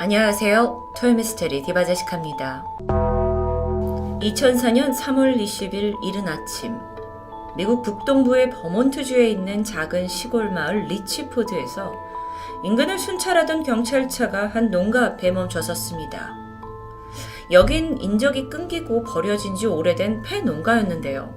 안녕하세요. 토요미스테리 디바제시카입니다. 2004년 3월 20일 이른 아침, 미국 북동부의 버몬트주에 있는 작은 시골 마을 리치포드에서 인근을 순찰하던 경찰차가 한 농가 앞에 멈춰섰습니다. 여긴 인적이 끊기고 버려진 지 오래된 폐농가였는데요.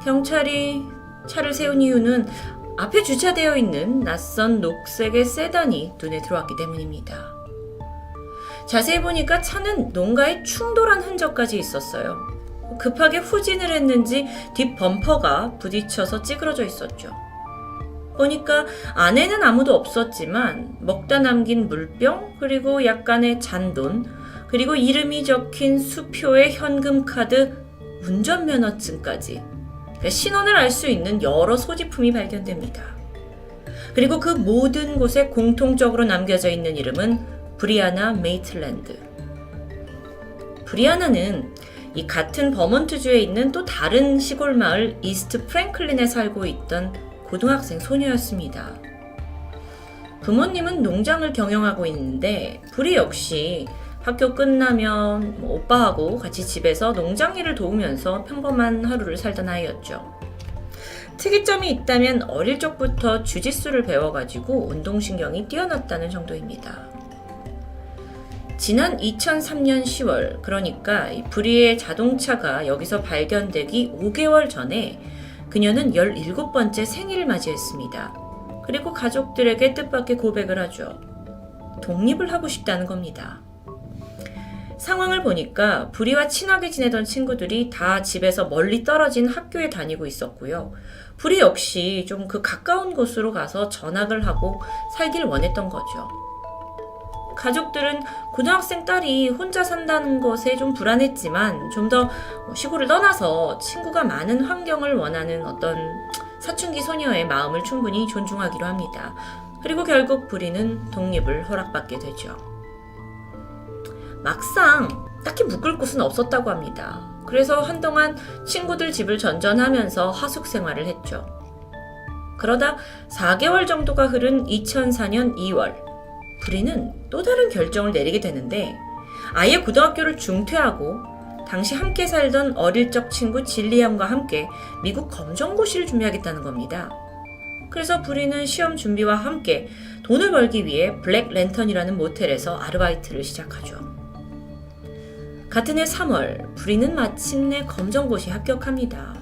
경찰이 차를 세운 이유는 앞에 주차되어 있는 낯선 녹색의 세단이 눈에 들어왔기 때문입니다. 자세히 보니까 차는 농가에 충돌한 흔적까지 있었어요. 급하게 후진을 했는지 뒷 범퍼가 부딪혀서 찌그러져 있었죠. 보니까 안에는 아무도 없었지만 먹다 남긴 물병, 그리고 약간의 잔돈, 그리고 이름이 적힌 수표의 현금카드, 운전면허증까지, 신원을 알 수 있는 여러 소지품이 발견됩니다. 그리고 그 모든 곳에 공통적으로 남겨져 있는 이름은 브리아나 메이틀랜드. 브리아나는 이 같은 버몬트주에 있는 또 다른 시골 마을 이스트 프랭클린에 살고 있던 고등학생 소녀였습니다. 부모님은 농장을 경영하고 있는데 브리 역시 학교 끝나면 오빠하고 같이 집에서 농장 일을 도우면서 평범한 하루를 살던 아이였죠. 특이점이 있다면 어릴 적부터 주짓수를 배워가지고 운동신경이 뛰어났다는 정도입니다. 지난 2003년 10월, 그러니까 브리의 자동차가 여기서 발견되기 5개월 전에 그녀는 17번째 생일을 맞이했습니다. 그리고 가족들에게 뜻밖의 고백을 하죠. 독립을 하고 싶다는 겁니다. 상황을 보니까 브리와 친하게 지내던 친구들이 다 집에서 멀리 떨어진 학교에 다니고 있었고요. 브리 역시 좀 그 가까운 곳으로 가서 전학을 하고 살길 원했던 거죠. 가족들은 고등학생 딸이 혼자 산다는 것에 좀 불안했지만 좀 더 시골을 떠나서 친구가 많은 환경을 원하는 어떤 사춘기 소녀의 마음을 충분히 존중하기로 합니다. 그리고 결국 브리는 독립을 허락받게 되죠. 막상 딱히 묵을 곳은 없었다고 합니다. 그래서 한동안 친구들 집을 전전하면서 하숙 생활을 했죠. 그러다 4개월 정도가 흐른 2004년 2월, 브리는 또 다른 결정을 내리게 되는데 아예 고등학교를 중퇴하고 당시 함께 살던 어릴 적 친구 질리안과 함께 미국 검정고시를 준비하겠다는 겁니다. 그래서 브리는 시험 준비와 함께 돈을 벌기 위해 블랙 랜턴이라는 모텔에서 아르바이트를 시작하죠. 같은 해 3월, 브리는 마침내 검정고시 합격합니다.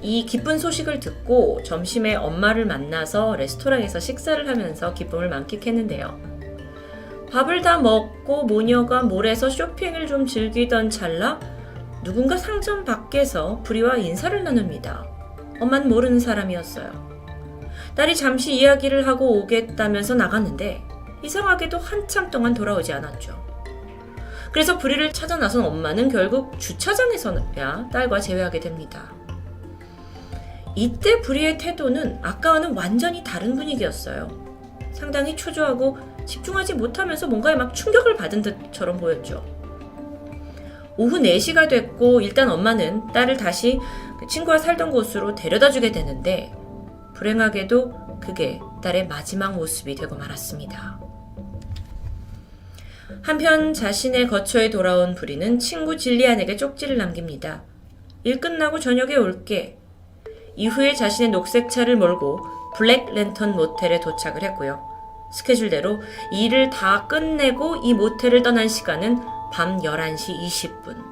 이 기쁜 소식을 듣고 점심에 엄마를 만나서 레스토랑에서 식사를 하면서 기쁨을 만끽했는데요. 밥을 다 먹고 모녀가 몰에서 쇼핑을 좀 즐기던 찰나 누군가 상점 밖에서 브리와 인사를 나눕니다. 엄마는 모르는 사람이었어요. 딸이 잠시 이야기를 하고 오겠다면서 나갔는데 이상하게도 한참 동안 돌아오지 않았죠. 그래서 브리를 찾아 나선 엄마는 결국 주차장에서야 딸과 재회하게 됩니다. 이때 브리의 태도는 아까와는 완전히 다른 분위기였어요. 상당히 초조하고 집중하지 못하면서 뭔가에 막 충격을 받은 듯처럼 보였죠. 오후 4시가 됐고 일단 엄마는 딸을 다시 친구와 살던 곳으로 데려다 주게 되는데 불행하게도 그게 딸의 마지막 모습이 되고 말았습니다. 한편 자신의 거처에 돌아온 브리는 친구 질리안에게 쪽지를 남깁니다. 일 끝나고 저녁에 올게. 이후에 자신의 녹색 차를 몰고 블랙 랜턴 모텔에 도착을 했고요. 스케줄대로 일을 다 끝내고 이 모텔을 떠난 시간은 밤 11시 20분.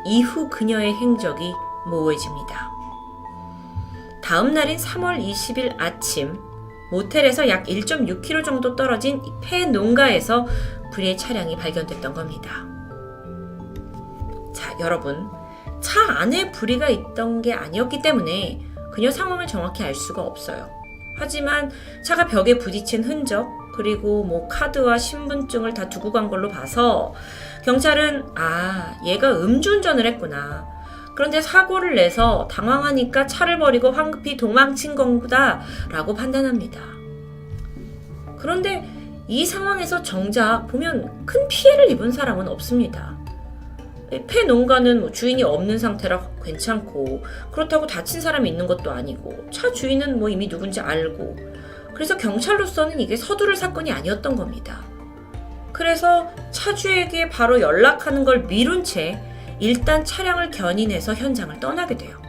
이후 그녀의 행적이 모호해집니다. 다음 날인 3월 20일 아침, 모텔에서 약 1.6km 정도 떨어진 폐농가에서 브리의 차량이 발견됐던 겁니다. 자, 여러분. 차 안에 브리가 있던 게 아니었기 때문에 그녀 상황을 정확히 알 수가 없어요. 하지만 차가 벽에 부딪힌 흔적, 그리고 카드와 신분증을 다 두고 간 걸로 봐서 경찰은 얘가 음주운전을 했구나. 그런데 사고를 내서 당황하니까 차를 버리고 황급히 도망친 건가 라고 판단합니다. 그런데 이 상황에서 정작 보면 큰 피해를 입은 사람은 없습니다. 폐농가는 주인이 없는 상태라 괜찮고 그렇다고 다친 사람이 있는 것도 아니고 차 주인은 이미 누군지 알고 그래서 경찰로서는 이게 서두를 사건이 아니었던 겁니다. 그래서 차주에게 바로 연락하는 걸 미룬 채 일단 차량을 견인해서 현장을 떠나게 돼요.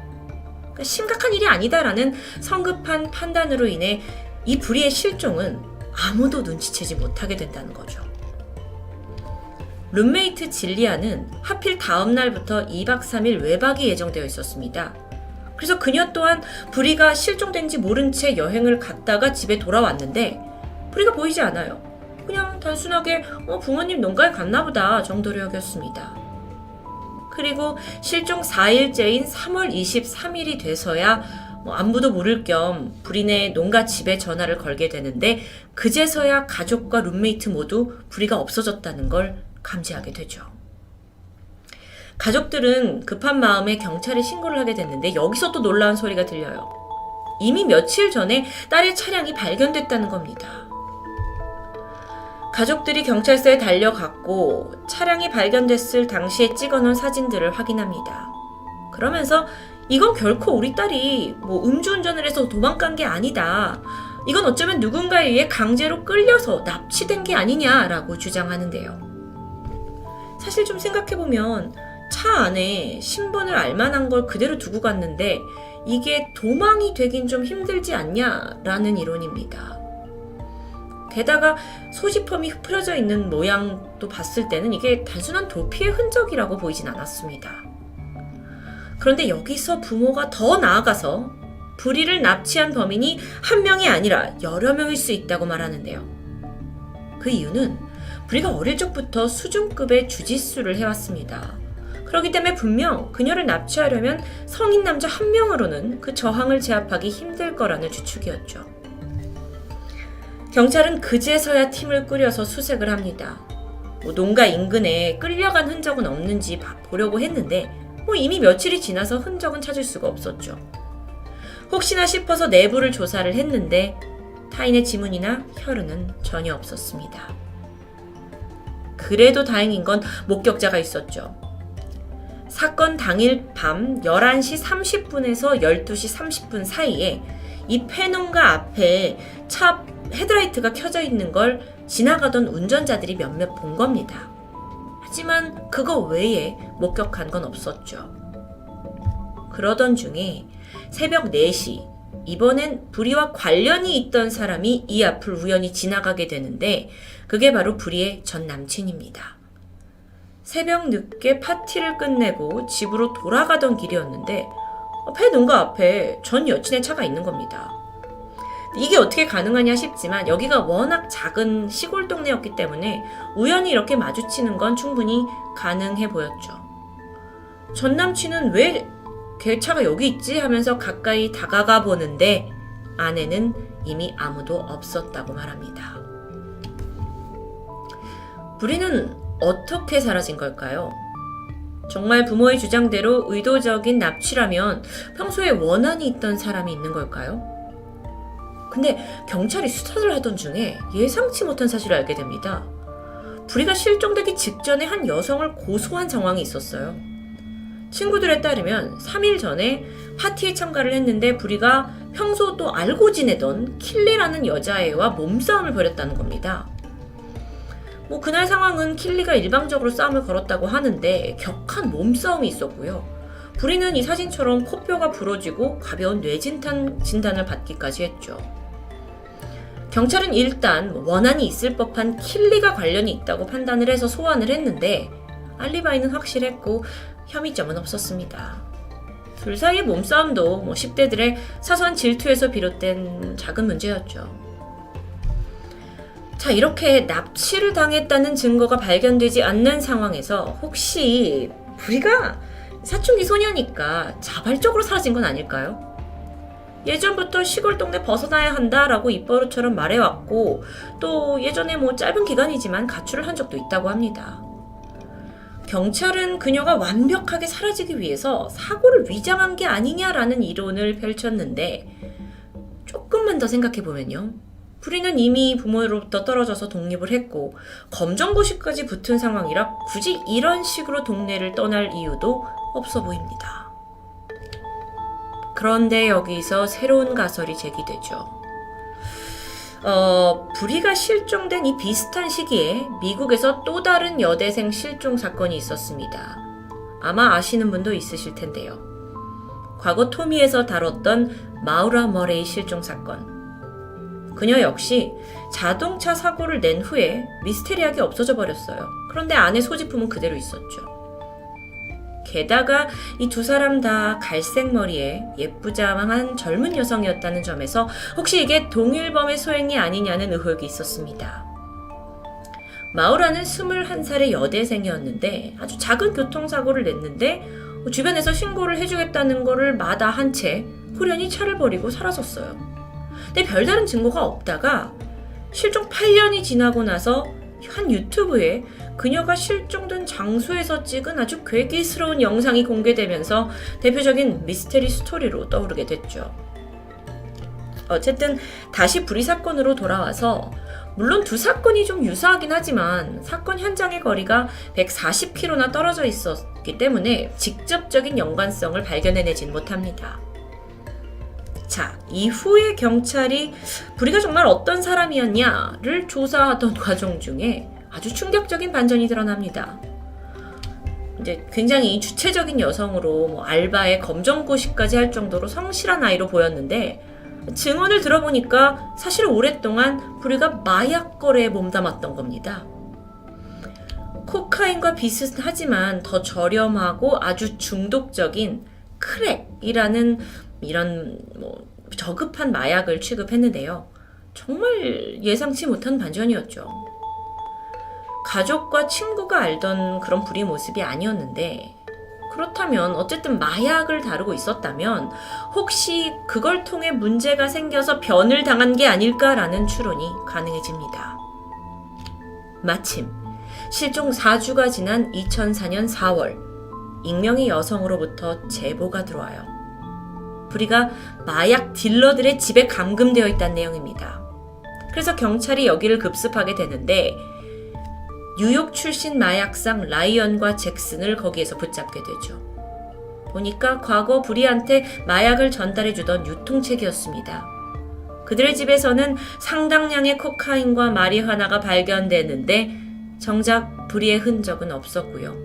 그러니까 심각한 일이 아니다라는 성급한 판단으로 인해 이 불의의 실종은 아무도 눈치채지 못하게 된다는 거죠. 룸메이트 질리아는 하필 다음 날부터 2박 3일 외박이 예정되어 있었습니다. 그래서 그녀 또한 불의가 실종된지 모른 채 여행을 갔다가 집에 돌아왔는데 불의가 보이지 않아요. 그냥 단순하게 부모님 농가에 갔나 보다 정도로 여겼습니다. 그리고 실종 4일째인 3월 23일이 돼서야 안부도 물을 겸 불의네 농가 집에 전화를 걸게 되는데 그제서야 가족과 룸메이트 모두 불의가 없어졌다는 걸 감지하게 되죠. 가족들은 급한 마음에 경찰에 신고를 하게 됐는데 여기서 또 놀라운 소리가 들려요. 이미 며칠 전에 딸의 차량이 발견됐다는 겁니다. 가족들이 경찰서에 달려갔고 차량이 발견됐을 당시에 찍어놓은 사진들을 확인합니다. 그러면서 이건 결코 우리 딸이 음주운전을 해서 도망간 게 아니다. 이건 어쩌면 누군가에 의해 강제로 끌려서 납치된 게 아니냐라고 주장하는데요. 사실 좀 생각해보면 차 안에 신분을 알만한 걸 그대로 두고 갔는데 이게 도망이 되긴 좀 힘들지 않냐라는 이론입니다. 게다가 소지품이 흩어져 있는 모양도 봤을 때는 이게 단순한 도피의 흔적이라고 보이진 않았습니다. 그런데 여기서 부모가 더 나아가서 불의를 납치한 범인이 한 명이 아니라 여러 명일 수 있다고 말하는데요. 그 이유는 불의가 어릴 적부터 수준급의 주짓수를 해왔습니다. 그렇기 때문에 분명 그녀를 납치하려면 성인 남자 한 명으로는 그 저항을 제압하기 힘들 거라는 추측이었죠. 경찰은 그제서야 팀을 꾸려서 수색을 합니다. 농가 인근에 끌려간 흔적은 없는지 보려고 했는데 이미 며칠이 지나서 흔적은 찾을 수가 없었죠. 혹시나 싶어서 내부를 조사를 했는데 타인의 지문이나 혈흔은 전혀 없었습니다. 그래도 다행인 건 목격자가 있었죠. 사건 당일 밤 11시 30분에서 12시 30분 사이에 이 폐농가 앞에 차 헤드라이트가 켜져 있는 걸 지나가던 운전자들이 몇몇 본 겁니다. 하지만 그거 외에 목격한 건 없었죠. 그러던 중에 새벽 4시, 이번엔 불의와 관련이 있던 사람이 이 앞을 우연히 지나가게 되는데 그게 바로 불의의 전 남친입니다. 새벽 늦게 파티를 끝내고 집으로 돌아가던 길이었는데 폐농가 앞에 전 여친의 차가 있는 겁니다. 이게 어떻게 가능하냐 싶지만 여기가 워낙 작은 시골 동네였기 때문에 우연히 이렇게 마주치는 건 충분히 가능해 보였죠. 전 남친은 왜 걔 차가 여기 있지 하면서 가까이 다가가 보는데 안에는 이미 아무도 없었다고 말합니다. 불의는 어떻게 사라진 걸까요? 정말 부모의 주장대로 의도적인 납치라면 평소에 원한이 있던 사람이 있는 걸까요? 근데 경찰이 수사를 하던 중에 예상치 못한 사실을 알게 됩니다. 불의가 실종되기 직전에 한 여성을 고소한 상황이 있었어요. 친구들에 따르면 3일 전에 파티에 참가를 했는데 불의가 평소 또 알고 지내던 킬리라는 여자애와 몸싸움을 벌였다는 겁니다. 그날 상황은 킬리가 일방적으로 싸움을 걸었다고 하는데 격한 몸싸움이 있었고요. 불의는 이 사진처럼 코뼈가 부러지고 가벼운 뇌진탕 진단을 받기까지 했죠. 경찰은 일단 원한이 있을 법한 킬리가 관련이 있다고 판단을 해서 소환을 했는데 알리바이는 확실했고 혐의점은 없었습니다. 둘 사이의 몸싸움도 10대들의 사소한 질투에서 비롯된 작은 문제였죠. 자, 이렇게 납치를 당했다는 증거가 발견되지 않는 상황에서 혹시 불의가 사춘기 소녀니까 자발적으로 사라진 건 아닐까요? 예전부터 시골 동네 벗어나야 한다라고 입버릇처럼 말해왔고 또 예전에 짧은 기간이지만 가출을 한 적도 있다고 합니다. 경찰은 그녀가 완벽하게 사라지기 위해서 사고를 위장한 게 아니냐라는 이론을 펼쳤는데 조금만 더 생각해보면요. 불의는 이미 부모로부터 떨어져서 독립을 했고 검정고시까지 붙은 상황이라 굳이 이런 식으로 동네를 떠날 이유도 없어 보입니다. 그런데 여기서 새로운 가설이 제기되죠. 불의가 실종된 이 비슷한 시기에 미국에서 또 다른 여대생 실종 사건이 있었습니다. 아마 아시는 분도 있으실 텐데요. 과거 토미에서 다뤘던 마우라 머레이 실종 사건. 그녀 역시 자동차 사고를 낸 후에 미스테리하게 없어져 버렸어요. 그런데 안에 소지품은 그대로 있었죠. 게다가 이 두 사람 다 갈색 머리에 예쁘장한 젊은 여성이었다는 점에서 혹시 이게 동일범의 소행이 아니냐는 의혹이 있었습니다. 마우라는 21살의 여대생이었는데 아주 작은 교통사고를 냈는데 주변에서 신고를 해주겠다는 거를 마다한 채 호련히 차를 버리고 사라졌어요. 근데 별다른 증거가 없다가 실종 8년이 지나고 나서 한 유튜브에 그녀가 실종된 장소에서 찍은 아주 괴기스러운 영상이 공개되면서 대표적인 미스테리 스토리로 떠오르게 됐죠. 어쨌든 다시 불의 사건으로 돌아와서 물론 두 사건이 좀 유사하긴 하지만 사건 현장의 거리가 140km나 떨어져 있었기 때문에 직접적인 연관성을 발견해내진 못합니다. 자, 이후에 경찰이 불의가 정말 어떤 사람이었냐를 조사하던 과정 중에 아주 충격적인 반전이 드러납니다. 이제 굉장히 주체적인 여성으로 알바에 검정고시까지 할 정도로 성실한 아이로 보였는데 증언을 들어보니까 사실 오랫동안 불의가 마약 거래에 몸담았던 겁니다. 코카인과 비슷하지만 더 저렴하고 아주 중독적인 크랙이라는 이런 저급한 마약을 취급했는데요. 정말 예상치 못한 반전이었죠. 가족과 친구가 알던 그런 불의 모습이 아니었는데 그렇다면 어쨌든 마약을 다루고 있었다면 혹시 그걸 통해 문제가 생겨서 변을 당한 게 아닐까라는 추론이 가능해집니다. 마침 실종 4주가 지난 2004년 4월 익명의 여성으로부터 제보가 들어와요. 불의가 마약 딜러들의 집에 감금되어 있다는 내용입니다. 그래서 경찰이 여기를 급습하게 되는데 뉴욕 출신 마약상 라이언과 잭슨을 거기에서 붙잡게 되죠. 보니까 과거 불의한테 마약을 전달해주던 유통책이었습니다. 그들의 집에서는 상당량의 코카인과 마리화나가 발견되는데 정작 불의의 흔적은 없었고요.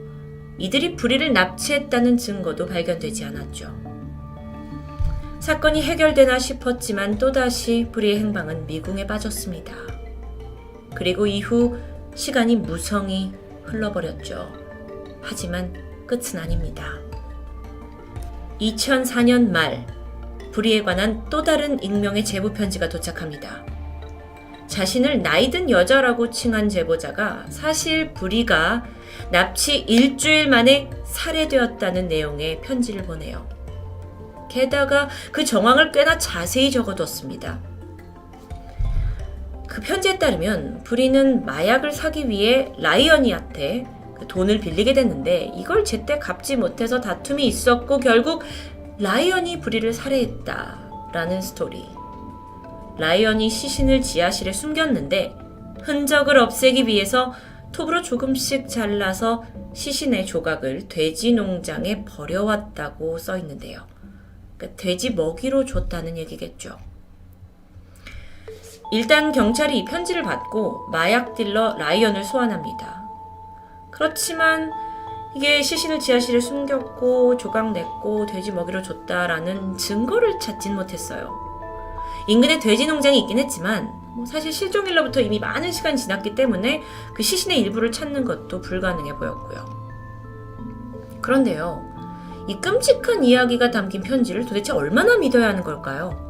이들이 불의를 납치했다는 증거도 발견되지 않았죠. 사건이 해결되나 싶었지만 또다시 불의의 행방은 미궁에 빠졌습니다. 그리고 이후 시간이 무성히 흘러버렸죠. 하지만 끝은 아닙니다. 2004년 말 불의에 관한 또 다른 익명의 제보 편지가 도착합니다. 자신을 나이든 여자라고 칭한 제보자가 사실 불의가 납치 일주일 만에 살해되었다는 내용의 편지를 보내요. 게다가 그 정황을 꽤나 자세히 적어뒀습니다. 그 편지에 따르면 불의는 마약을 사기 위해 라이언이한테 돈을 빌리게 됐는데 이걸 제때 갚지 못해서 다툼이 있었고 결국 라이언이 불의를 살해했다라는 스토리. 라이언이 시신을 지하실에 숨겼는데 흔적을 없애기 위해서 톱으로 조금씩 잘라서 시신의 조각을 돼지 농장에 버려왔다고 써있는데요. 그러니까 돼지 먹이로 줬다는 얘기겠죠. 일단 경찰이 이 편지를 받고 마약 딜러 라이언을 소환합니다. 그렇지만 이게 시신을 지하실에 숨겼고 조각 냈고 돼지 먹이로 줬다라는 증거를 찾진 못했어요. 인근에 돼지 농장이 있긴 했지만 사실 실종일로부터 이미 많은 시간이 지났기 때문에 그 시신의 일부를 찾는 것도 불가능해 보였고요. 그런데요, 이 끔찍한 이야기가 담긴 편지를 도대체 얼마나 믿어야 하는 걸까요?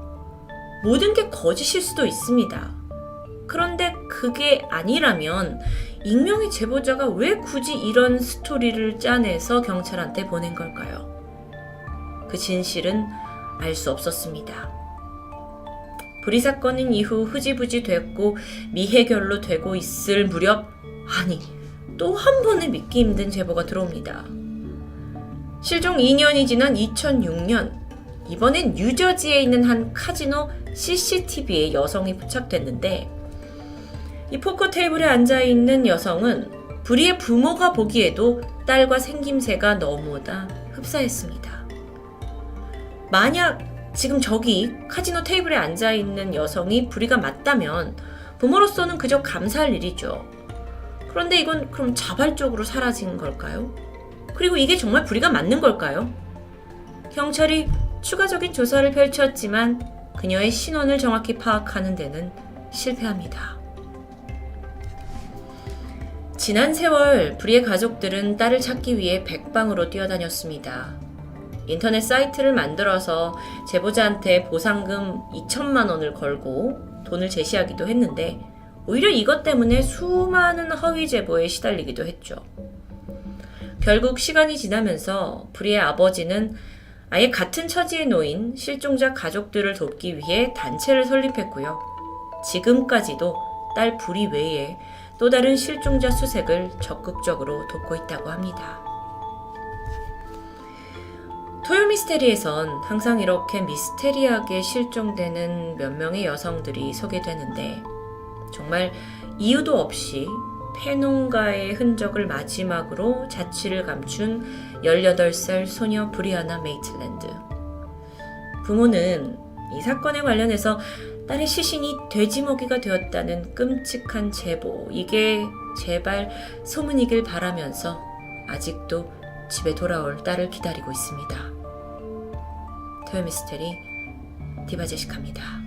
모든 게 거짓일 수도 있습니다. 그런데 그게 아니라면 익명의 제보자가 왜 굳이 이런 스토리를 짜내서 경찰한테 보낸 걸까요? 그 진실은 알 수 없었습니다. 불의 사건은 이후 흐지부지 됐고 미해결로 되고 있을 무렵 또 한 번의 믿기 힘든 제보가 들어옵니다. 실종 2년이 지난 2006년 이번엔 뉴저지에 있는 한 카지노 CCTV에 여성이 포착됐는데 이 포커 테이블에 앉아있는 여성은 불의의 부모가 보기에도 딸과 생김새가 너무나 흡사했습니다. 만약 지금 저기 카지노 테이블에 앉아있는 여성이 불의가 맞다면 부모로서는 그저 감사할 일이죠. 그런데 이건 그럼 자발적으로 사라진 걸까요? 그리고 이게 정말 불의가 맞는 걸까요? 경찰이 추가적인 조사를 펼쳤지만 그녀의 신원을 정확히 파악하는 데는 실패합니다. 지난 세월 불의의 가족들은 딸을 찾기 위해 백방으로 뛰어다녔습니다. 인터넷 사이트를 만들어서 제보자한테 보상금 2천만 원을 걸고 돈을 제시하기도 했는데 오히려 이것 때문에 수많은 허위 제보에 시달리기도 했죠. 결국 시간이 지나면서 불의의 아버지는 아예 같은 처지에 놓인 실종자 가족들을 돕기 위해 단체를 설립했고요. 지금까지도 딸 불의 외에 또 다른 실종자 수색을 적극적으로 돕고 있다고 합니다. 토요미스테리에선 항상 이렇게 미스테리하게 실종되는 몇 명의 여성들이 소개되는데 정말 이유도 없이 패농가의 흔적을 마지막으로 자취를 감춘 18살 소녀 브리아나 메이틀랜드. 부모는 이 사건에 관련해서 딸의 시신이 돼지먹이가 되었다는 끔찍한 제보, 이게 제발 소문이길 바라면서 아직도 집에 돌아올 딸을 기다리고 있습니다. 토요미스테리 디바제시카입니다.